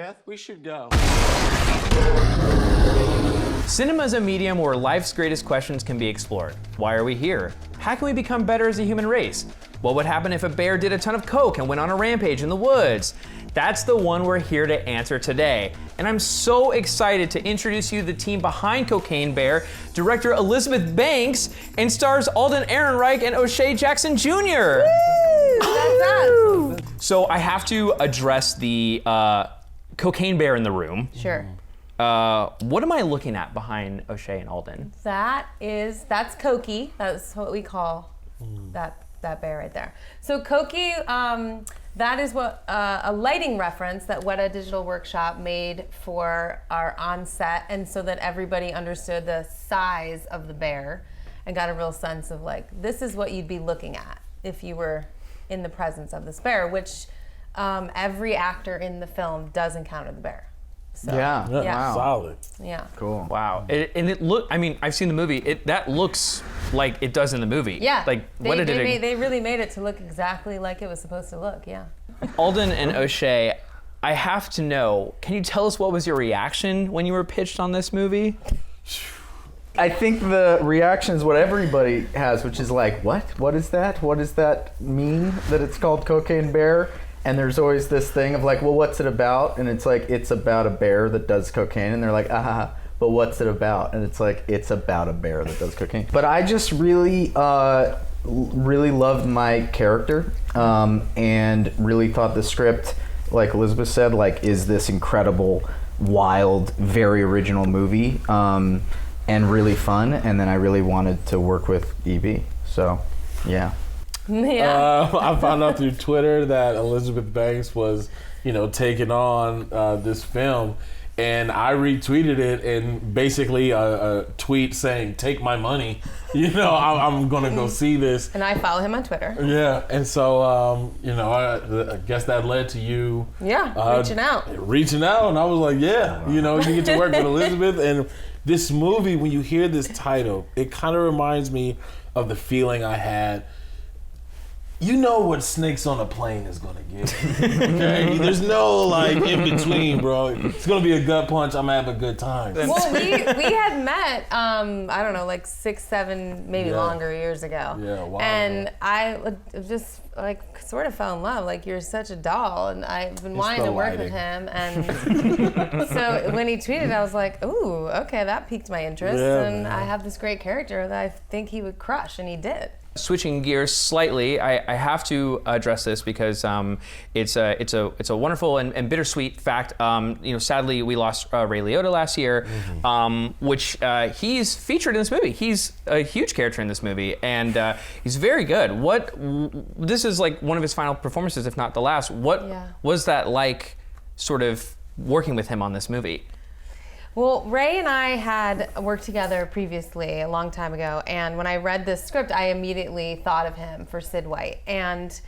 Beth, we should go. Cinema is a medium where life's greatest questions can be explored. Why are we here? How can we become better as a human race? What would happen if a bear did a ton of coke and went on a rampage in the woods? That's the one we're here to answer today. And I'm so excited to introduce you to the team behind Cocaine Bear, director Elizabeth Banks, and stars Alden Ehrenreich and O'Shea Jackson Jr. Woo! That's us. So I have to address the Cocaine Bear in the room. Sure. What am I looking at behind O'Shea and Alden? That's Cokie. That's what we call that bear right there. So Cokie, that is what a lighting reference that Weta Digital Workshop made for our on-set, and so that everybody understood the size of the bear and got a real sense of like, this is what you'd be looking at if you were in the presence of this bear, which every actor in the film does encounter the bear. So, Yeah. Wow. Solid. Yeah. Cool. Wow. And it look, I mean, I've seen the movie. That looks like it does in the movie. Yeah. Like, they really made it to look exactly like it was supposed to look, yeah. Alden and O'Shea, I have to know, can you tell us what was your reaction when you were pitched on this movie? I think the reaction is what everybody has, which is like, what? What is that? What does that mean that it's called Cocaine Bear? And there's always this thing of like, well, what's it about? And it's like, it's about a bear that does cocaine. And they're like, but what's it about? And it's like, it's about a bear that does cocaine. But I just really loved my character and really thought the script, like Elizabeth said, like, is this incredible, wild, very original movie and really fun. And then I really wanted to work with Evie. So, yeah. Yeah. I found out through Twitter that Elizabeth Banks was, taking on this film, and I retweeted it, and basically a tweet saying, "Take my money," I'm gonna go see this. And I follow him on Twitter. Yeah, and so I guess that led to you. Yeah, reaching out, and I was like, yeah, you get to work with Elizabeth, and this movie, when you hear this title, it kind of reminds me of the feeling I had. You know what Snakes on a Plane is gonna get. Okay? There's no in between, bro. It's gonna be a gut punch. I'm gonna have a good time. Well, we had met, I don't know, 6, 7, maybe longer years ago. Yeah, wow. And I just sort of fell in love. You're such a doll, and I've been wanting to work with him. And so when he tweeted, I was like, ooh, okay, that piqued my interest. Yeah, and man. I have this great character that I think he would crush, and he did. Switching gears slightly, I have to address this because it's a wonderful and bittersweet fact. Sadly, we lost Ray Liotta last year, which he's featured in this movie. He's a huge character in this movie, and he's very good. This is one of his final performances, if not the last. What was that like, sort of working with him on this movie? Well, Ray and I had worked together previously a long time ago, and when I read this script, I immediately thought of him for Sid White. And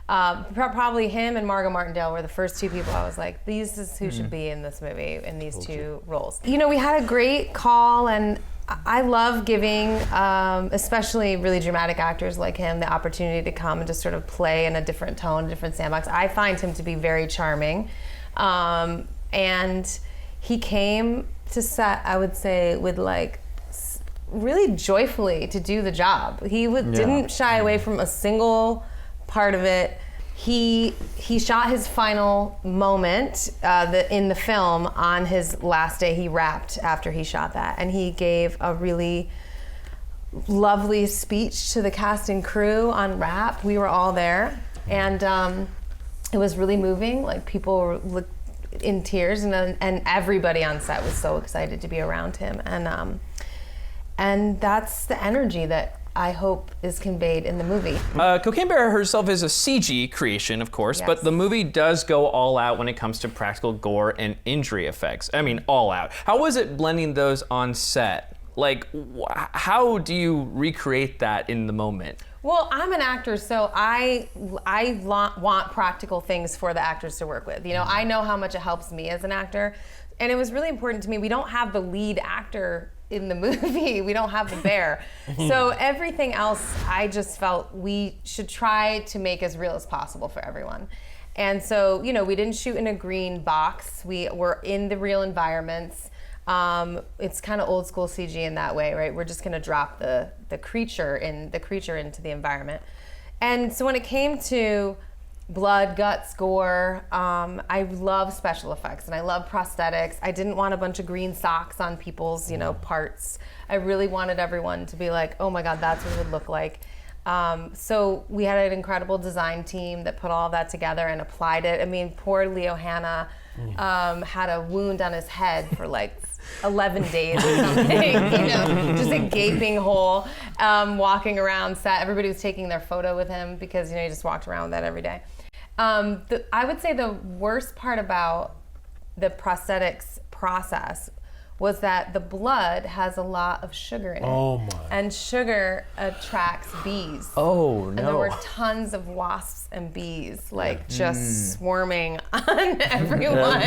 probably him and Margot Martindale were the first two people I was like, this is who should be in this movie, in these two roles. We had a great call, and I love giving, especially really dramatic actors like him, the opportunity to come and just sort of play in a different tone, a different sandbox. I find him to be very charming. And he came to set, I would say, with really joyfully to do the job. He didn't shy away from a single part of it. He shot his final moment in the film on his last day. He rapped after he shot that, and he gave a really lovely speech to the cast and crew on rap. We were all there, and it was really moving. People were in tears, and everybody on set was so excited to be around him, and that's the energy that I hope is conveyed in the movie. Cocaine Bear herself is a CG creation, of course, but the movie does go all out when it comes to practical gore and injury effects. I mean, all out. How was it blending those on set? How do you recreate that in the moment? Well, I'm an actor, so I want practical things for the actors to work with. I know how much it helps me as an actor, and it was really important to me. We don't have the lead actor in the movie. We don't have the bear. So everything else, I just felt we should try to make as real as possible for everyone. And so, we didn't shoot in a green box. We were in the real environments. It's kind of old school CG in that way, right? We're just going to drop the creature into the environment. And so when it came to blood, guts, gore, I love special effects and I love prosthetics. I didn't want a bunch of green socks on people's, parts. I really wanted everyone to be like, oh my God, that's what it would look like. So we had an incredible design team that put all of that together and applied it. I mean, poor Leo Hanna had a wound on his head for like 11 days or something, just a gaping hole, walking around set. Everybody was taking their photo with him because, he just walked around with that every day. I would say the worst part about the prosthetics process was that the blood has a lot of sugar in it. Oh my. And sugar attracts bees. Oh, no. And there were tons of wasps and bees, just swarming on everyone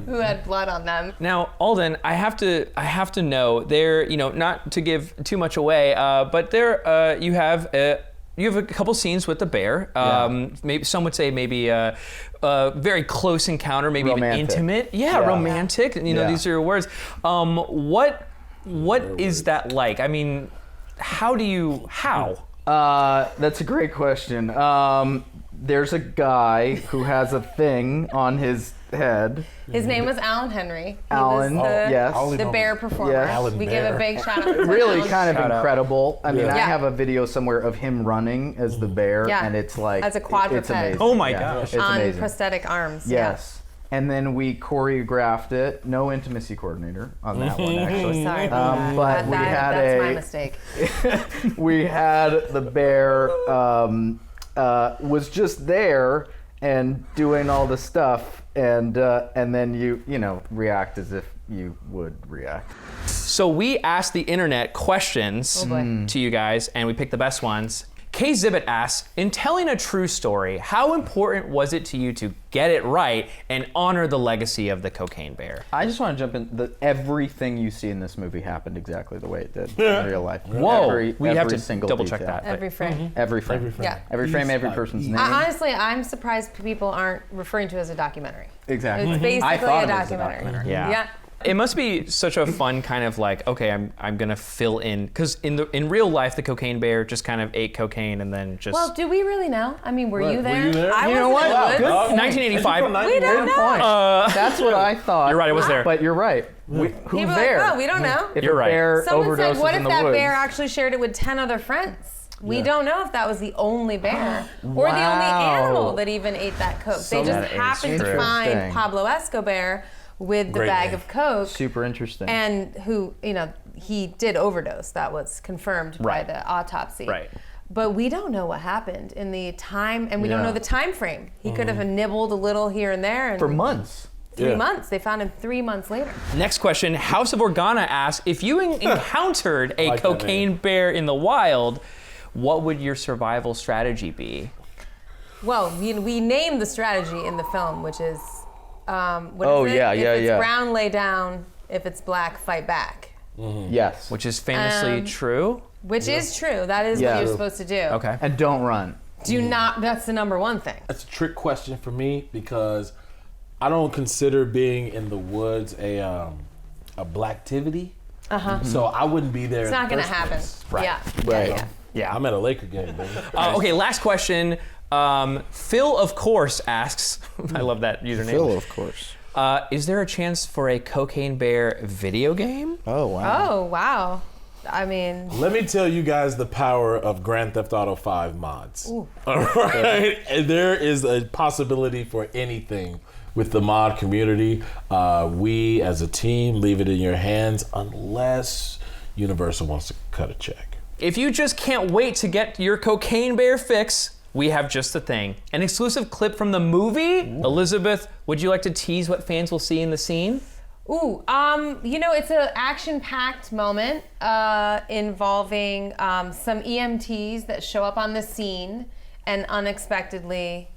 who had blood on them. Now, Alden, I have to know there. Not to give too much away, but there you have a couple scenes with the bear. Maybe some would say maybe a very close encounter, maybe Romantic. even intimate. Yeah, romantic. These are your words. What is that like? I mean, how? That's a great question. There's a guy who has a thing on his head. His name was Alan Henry. He Alan, was the bear performer. Yes. Alan we Bear. give a big shout out to Really Alan. kind of incredible. I mean, I Yeah. have a video somewhere of him running as the bear, Yeah. and it's like As a quadruped. It's amazing. Oh my Yeah, gosh. it's on amazing. prosthetic arms. Yes. And then we choreographed it. No intimacy coordinator on that one, actually. Sorry about but we had that's a- my mistake. We had the bear was just there and doing all the stuff, and then you react as if you would react. So we asked the internet questions to you guys, and we picked the best ones. Kay Zibbit asks, in telling a true story, how important was it to you to get it right and honor the legacy of the Cocaine Bear? I just want to jump in. Everything you see in this movie happened exactly the way it did in real life. Whoa, we have every to single double check detail. that. Every frame. Every frame. Every frame. Yeah. Every frame, every Piece by person's piece. name. Honestly, I'm surprised people aren't referring to it as a documentary. Exactly. It's basically I thought a it was a documentary. documentary. Yeah. It must be such a fun kind of like, okay, I'm gonna fill in, because in real life the Cocaine Bear just kind of ate cocaine and then just. Well, do we really know? I mean, were you Were there? you there? I You know wasn't what? in the woods. Good. 1985. We don't Good know. point. That's what I thought. You're right, I was there. But you're right. Who's People are there? like, oh, we don't know. If You're a right. bear Someone overdoses said, what in if the that woods, bear actually shared it with 10 other friends? We Yeah. don't know if that was the only bear or the only Wow. animal that even ate that coke. They just That is happened to true. find Interesting. Pablo Escobar with the Great bag name. of coke. super interesting. And who, he did overdose. That was confirmed by Right. the autopsy. Right. But we don't know what happened in the time, and we don't Yeah. know the time frame. He could have nibbled a little here and there. And For months. 3 Yeah. months. They found him 3 months later. Next question, House of Organa asks, if you encountered a Like that cocaine name. bear in the wild, what would your survival strategy be? Well, we named the strategy in the film, which is, what Oh, is it? yeah, if yeah, it's yeah. brown, lay down. If it's black, fight back. Yes. Which is famously true. Which is true. That is Yeah. what you're supposed to do. Okay. And don't run. Do not. That's the number one thing. That's a trick question for me because I don't consider being in the woods a blacktivity. So I wouldn't be there. It's not going to happen. Right. Yeah. Right. Yeah. Yeah. I'm at a Laker game, baby. Okay, last question. Phil, of course, asks, I love that username. of course. Is there a chance for a Cocaine Bear video game? Oh, wow. Oh wow. I mean, Let me tell you guys the power of Grand Theft Auto 5 mods. All right, and there is a possibility for anything with the mod community. We, as a team, leave it in your hands unless Universal wants to cut a check. If you just can't wait to get your Cocaine Bear fix, we have just the thing. An exclusive clip from the movie. Elizabeth, would you like to tease what fans will see in the scene? it's an action-packed moment involving some EMTs that show up on the scene and unexpectedly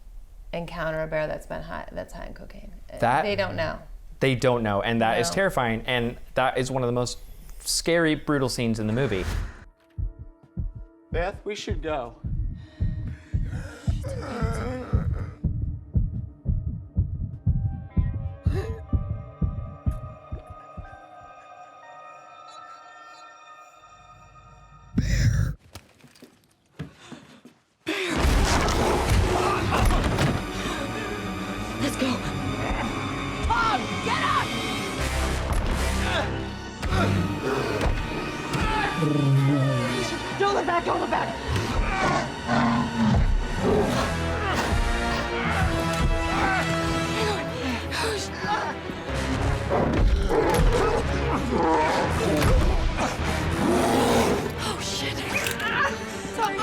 encounter a bear that's high in cocaine. They don't know. They don't know, and that is No. terrifying, and that is one of the most scary, brutal scenes in the movie. Beth, we should go. Don't look back, don't look back! Oh shit. Sorry.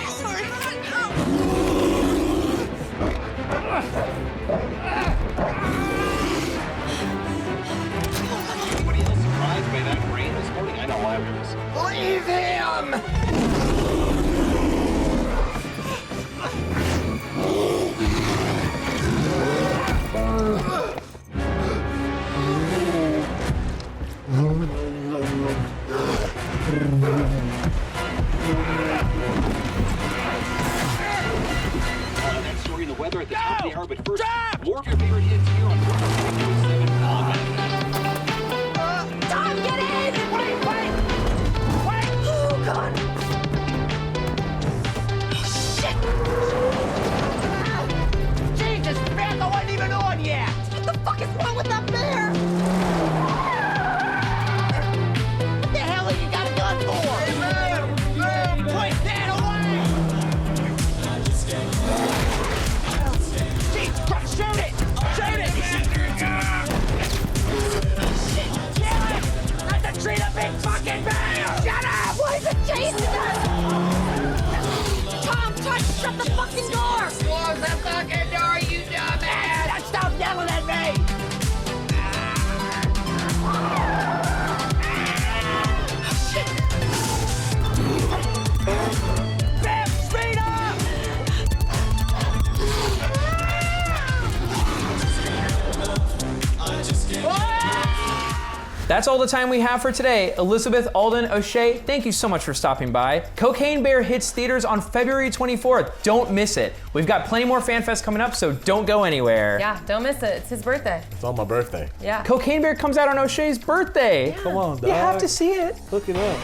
Anybody else surprised by that rain this morning? I know I was. Leave him! That story and the weather at the top of the hour, but first, more of your favorite hits here on 7 Tom, get in! Wait! Oh god. Jesus, Beth, I wasn't even on yet! What the fuck is wrong with that bear? What the hell have you got a gun for? Put that away! Jesus Christ, shoot it! Shoot it! Kill it! Not to treat a big fucking bear! Shut up! Why is it chasing us? Tom, shut the fucking door! Close the fucking door, you dumbass! Stop yelling at me! Bam, speed up! That's all the time we have for today. Elizabeth, Alden, O'Shea, thank you so much for stopping by. Cocaine Bear hits theaters on February 24th. Don't miss it. We've got plenty more FanFest coming up, so don't go anywhere. Yeah, don't miss it. It's his birthday. It's on my birthday. Yeah. Cocaine Bear comes out on O'Shea's birthday. Come on, dog. You have to see it. Hook it up.